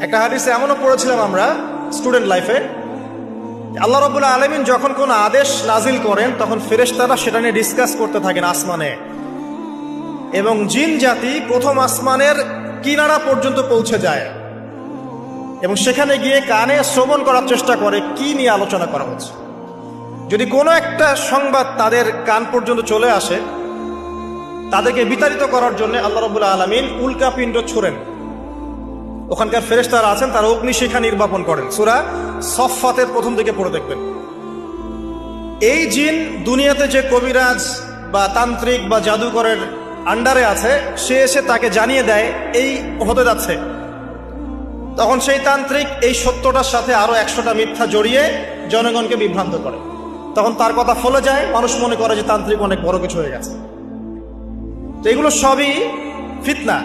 একটা হাদিসে এমনও পড়েছিলাম আমরা স্টুডেন্ট লাইফে, আল্লাহ রাব্বুল আলামিন যখন কোন আদেশ নাজিল করেন তখন ফেরেশতারা সেটা নিয়ে ডিসকাস করতে থাকেন আসমানে, এবং জিন জাতি প্রথম আসমানের কিনারা পর্যন্ত পৌঁছে যায় এবং সেখানে গিয়ে কানে শ্রবণ করার চেষ্টা করে কি নিয়ে আলোচনা করা হচ্ছে। যদি কোনো একটা সংবাদ তাদের কান পর্যন্ত চলে আসে, তাদেরকে বিতাড়িত করার জন্য আল্লাহ রাব্বুল আলামিন উল্কাপিণ্ড ছুড়েন। ওখানকার ফেরেশতারা আছেন, তারা অগ্নিশিখা নির্বাপন করেন। সূরা সফফাতের প্রথম দিকে পড়ে দেখবেন। এই জিন দুনিয়াতে যে কবিরাজ বা তান্ত্রিক বা জাদুকরের আন্ডারে আছে, সে এসে তাকে জানিয়ে দেয় এই হতে যাচ্ছে। তখন সেই তান্ত্রিক এই সত্যটার সাথে আরো 100টা মিথ্যা জড়িয়ে জনগণকে বিভ্রান্ত করে। তখন তার কথা ফলে যায়, মানুষ মনে করে যে তান্ত্রিক অনেক বড় কিছু হয়ে গেছে। তো এগুলো সবই ফিতনা।